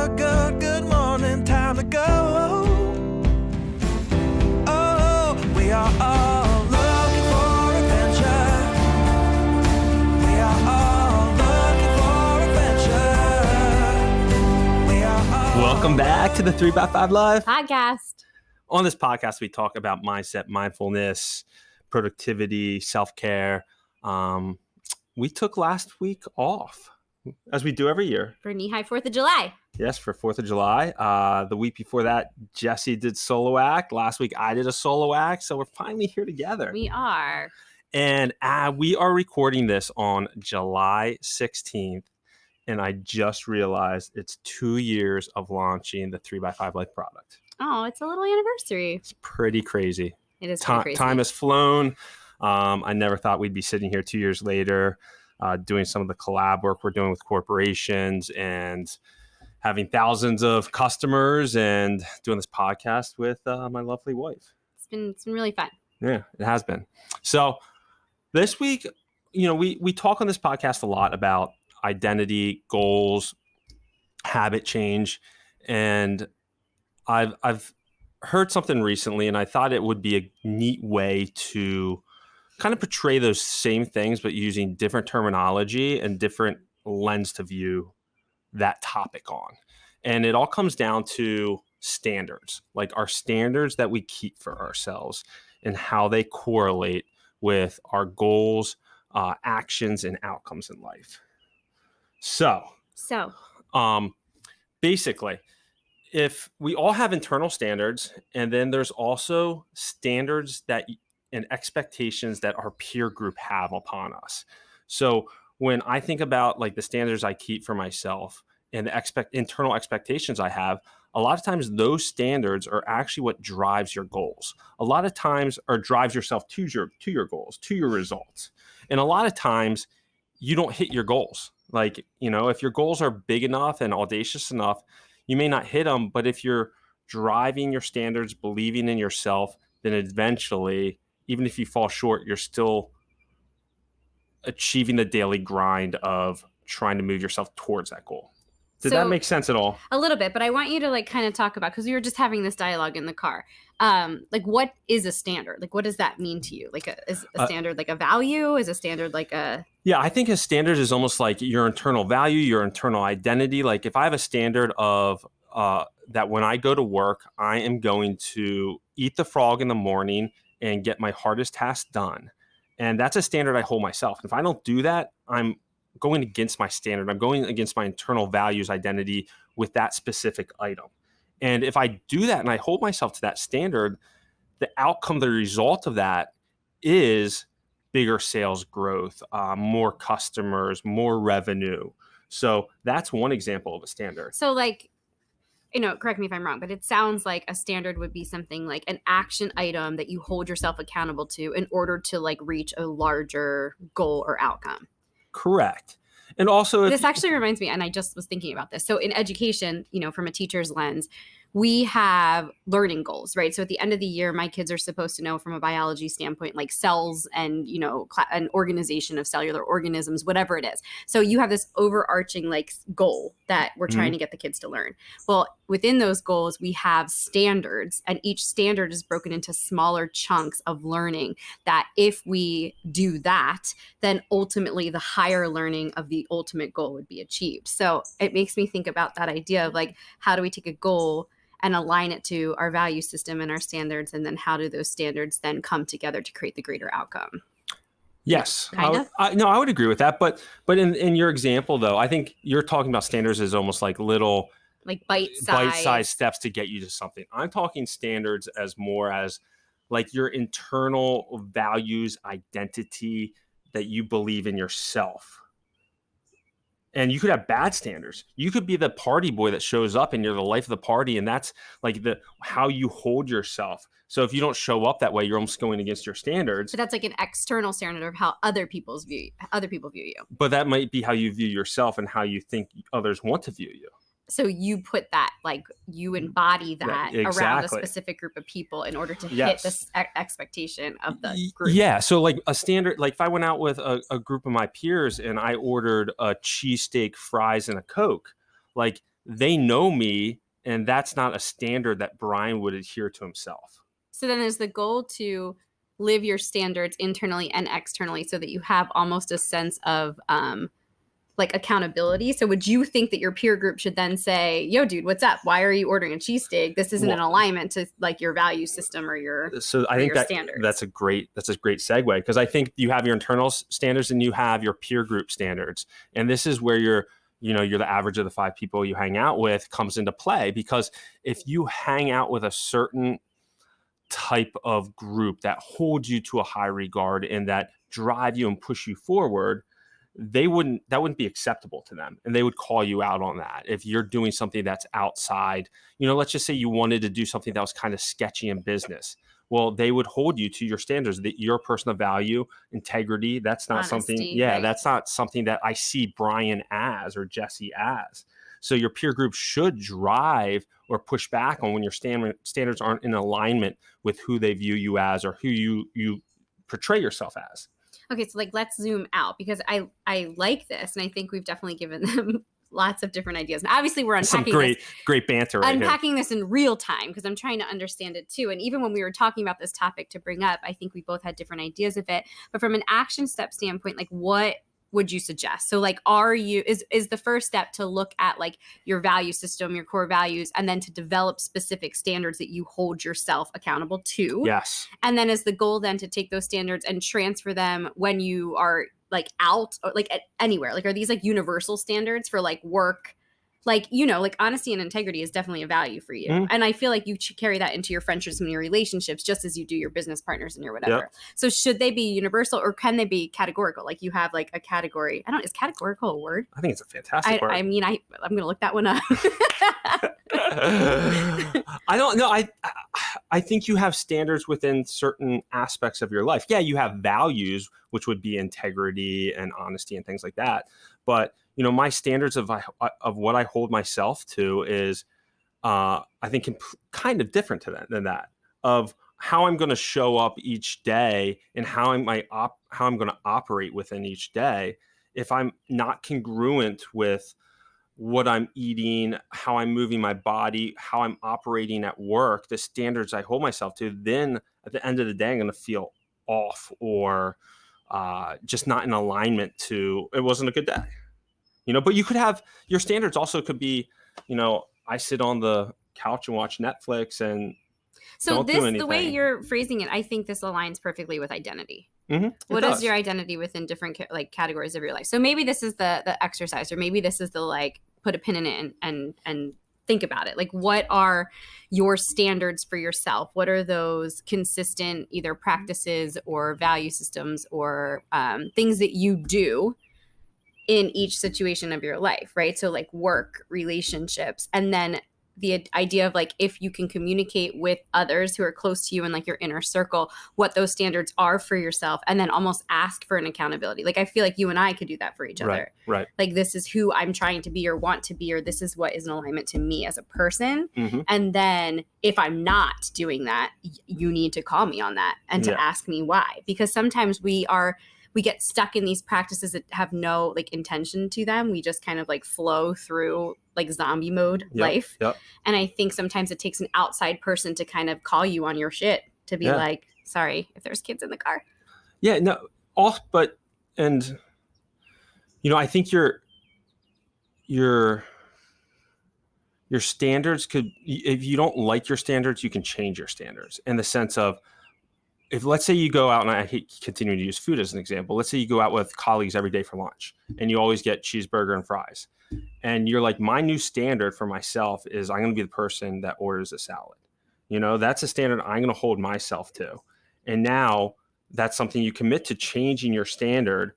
good morning, time to go. Oh, we are all looking for adventure. We are all looking for adventure. We are all Welcome back to the 3x5 Live podcast. On this podcast, we talk about mindset, mindfulness, productivity, self-care. We took last week off, as we do every year. For knee-high 4th of July. Yes, for 4th of July. The week before that, Jessie did solo act. Last week, I did a solo act. So we're finally here together. We are. And we are recording this on July 16th. And I just realized it's 2 years of launching the 3x5 Life product. Oh, it's a little anniversary. It's pretty crazy. It is pretty crazy. Time has flown. I never thought we'd be sitting here 2 years later doing some of the collab work we're doing with corporations and having thousands of customers and doing this podcast with my lovely wife. It's been really fun. Yeah, it has been. So this week, we talk on this podcast a lot about identity, goals, habit change, and I've heard something recently, and I thought it would be a neat way to kind of portray those same things, but using different terminology and different lens to view that topic on. And it all comes down to standards, like our standards that we keep for ourselves and how they correlate with our goals, actions, and outcomes in life. So basically, if we all have internal standards, and then there's also standards and expectations that our peer group have upon us. So when I think about like the standards I keep for myself and the internal expectations I have, a lot of times those standards are actually what drives your goals. A lot of times, or drives yourself to your goals, to your results. And a lot of times you don't hit your goals. Like, if your goals are big enough and audacious enough, you may not hit them, but if you're driving your standards, believing in yourself, then eventually, even if you fall short, you're still achieving the daily grind of trying to move yourself towards that goal. Did that make sense at all? A little bit, but I want you to kind of talk about, because we were just having this dialogue in the car. What is a standard? Like, what does that mean to you? Like, is a standard like a value? Is a standard like a... Yeah, I think a standard is almost like your internal value, your internal identity. Like if I have a standard of that when I go to work, I am going to eat the frog in the morning and get my hardest task done. And that's a standard I hold myself. If I don't do that, I'm going against my standard. I'm going against my internal values identity with that specific item. And if I do that and I hold myself to that standard, the outcome, the result of that is bigger sales growth, more customers, more revenue. So that's one example of a standard. So correct me if I'm wrong, but it sounds like a standard would be something like an action item that you hold yourself accountable to in order to reach a larger goal or outcome. Correct. And also, this actually reminds me, and I just was thinking about this. So in education, from a teacher's lens, we have learning goals, right? So at the end of the year, my kids are supposed to know from a biology standpoint, like cells and, an organization of cellular organisms, whatever it is. So you have this overarching goal that we're trying to get the kids to learn. Well, within those goals, we have standards, and each standard is broken into smaller chunks of learning that if we do that, then ultimately the higher learning of the ultimate goal would be achieved. So it makes me think about that idea of how do we take a goal and align it to our value system and our standards, and then how do those standards then come together to create the greater outcome? Yes. I would agree with that. But in your example, though, I think you're talking about standards as almost like little bite-sized steps to get you to something. I'm talking standards as more as like your internal values, identity that you believe in yourself. And you could have bad standards. You could be the party boy that shows up and you're the life of the party. And that's like how you hold yourself. So if you don't show up that way, you're almost going against your standards. But that's like an external standard of how other people view you. But that might be how you view yourself and how you think others want to view you. So you put that, you embody that around a specific group of people in order to hit this expectation of the group. Yeah. So a standard, if I went out with a group of my peers and I ordered a cheesesteak, fries, and a Coke, they know me, and that's not a standard that Bryan would adhere to himself. So then there's the goal to live your standards internally and externally so that you have almost a sense of like accountability. So would you think that your peer group should then say, yo, dude, what's up? Why are you ordering a cheesesteak? This isn't in alignment to like your value system or your So I think standards. that's a great segue, because I think you have your internal standards and you have your peer group standards. And this is where you're the average of the 5 people you hang out with comes into play, because if you hang out with a certain type of group that holds you to a high regard and that drive you and push you forward, that wouldn't be acceptable to them, and they would call you out on that if you're doing something that's outside. Let's just say you wanted to do something that was kind of sketchy in business. Well, they would hold you to your standards, that your personal value, integrity. That's not honesty, right? That's not something that I see Bryan as or Jessie as. So your peer group should drive or push back on when your standards aren't in alignment with who they view you as or who you portray yourself as. Okay, so like let's zoom out, because I like this, and I think we've definitely given them lots of different ideas. And obviously we're unpacking some great banter right unpacking here. this in real time, because I'm trying to understand it too. And even when we were talking about this topic to bring up, I think we both had different ideas of it. But from an action step standpoint, like what would you suggest? So like, is the first step to look at like your value system, your core values, and then to develop specific standards that you hold yourself accountable to? Yes. And then is the goal then to take those standards and transfer them when you are like out or like at anywhere? Like, are these like universal standards for like work? Like, like honesty and integrity is definitely a value for you. And I feel like you should carry that into your friendships and your relationships, just as you do your business partners and your whatever. Yep. So should they be universal, or can they be categorical? Like you have like a category. Is categorical a word? I think it's a fantastic word. I mean, I'm going to look that one up. I don't know. I think you have standards within certain aspects of your life. Yeah, you have values, which would be integrity and honesty and things like that. But my standards of what I hold myself to is, I think, kind of different than that, of how I'm going to show up each day and how I'm going to operate within each day. If I'm not congruent with what I'm eating, how I'm moving my body, how I'm operating at work, the standards I hold myself to, then at the end of the day, I'm going to feel off or just not in alignment to, it wasn't a good day. But you could have, your standards also could be, I sit on the couch and watch Netflix and don't do anything. The way you're phrasing it, I think this aligns perfectly with identity. What is your identity within different like categories of your life? So maybe this is the exercise, or maybe this is the like put a pin in it and think about it. Like, what are your standards for yourself? What are those consistent either practices or value systems or things that you do in each situation of your life, right? So like work, relationships, and then the idea of like, if you can communicate with others who are close to you in like your inner circle, what those standards are for yourself, and then almost ask for an accountability. Like, I feel like you and I could do that for each other. Right. Like, this is who I'm trying to be or want to be, or this is what is in alignment to me as a person. And then if I'm not doing that, you need to call me on that and to ask me why. Because sometimes we get stuck in these practices that have no like intention to them. We just kind of like flow through like zombie mode life. And I think sometimes it takes an outside person to kind of call you on your shit, to be like, sorry, if there's kids in the car. I think your standards could, if you don't like your standards, you can change your standards in the sense of, if let's say you go out, and I hate continuing to use food as an example, let's say you go out with colleagues every day for lunch and you always get cheeseburger and fries. And you're like, my new standard for myself is I'm going to be the person that orders a salad. That's a standard I'm going to hold myself to. And now that's something you commit to, changing your standard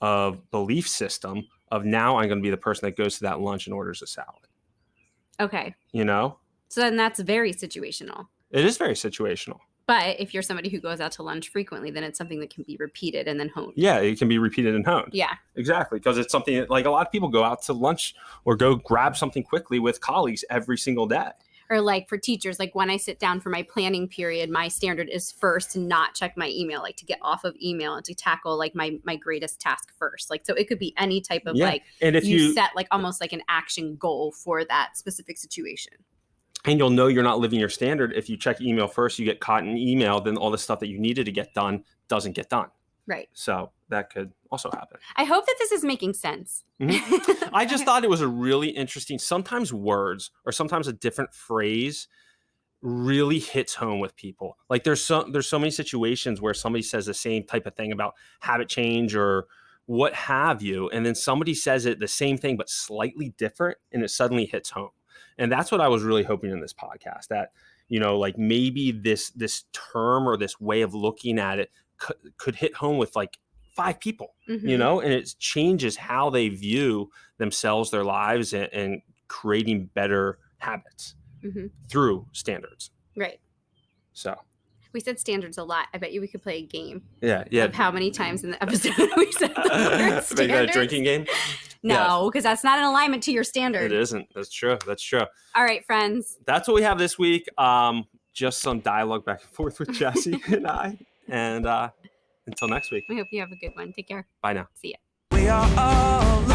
of belief system of, now I'm going to be the person that goes to that lunch and orders a salad. Okay. So then that's very situational. It is very situational. But if you're somebody who goes out to lunch frequently, then it's something that can be repeated and then honed. Yeah, it can be repeated and honed. Yeah. Exactly. Because it's something that, like, a lot of people go out to lunch or go grab something quickly with colleagues every single day. Or like for teachers, like when I sit down for my planning period, my standard is first to not check my email, like to get off of email and to tackle like my greatest task first. Like, so it could be any type of like, and if you set like almost like an action goal for that specific situation. And you'll know you're not living your standard. If you check email first, you get caught in email, then all the stuff that you needed to get done doesn't get done. Right. So that could also happen. I hope that this is making sense. Mm-hmm. I just thought it was a really interesting, sometimes words or sometimes a different phrase really hits home with people. Like there's so many situations where somebody says the same type of thing about habit change or what have you. And then somebody says it the same thing, but slightly different. And it suddenly hits home. And that's what I was really hoping in this podcast, that, you know, like maybe this term or this way of looking at it could hit home with like 5 people, you know, and it changes how they view themselves, their lives, and creating better habits through standards. Right. So we said standards a lot. I bet you we could play a game. Yeah. Of how many times in the episode we said the word standards. Maybe a drinking game? No, because that's not in alignment to your standard. It isn't. That's true. All right, friends. That's what we have this week. Just some dialogue back and forth with Jessie and I. And until next week. We hope you have a good one. Take care. Bye now. See ya. We are all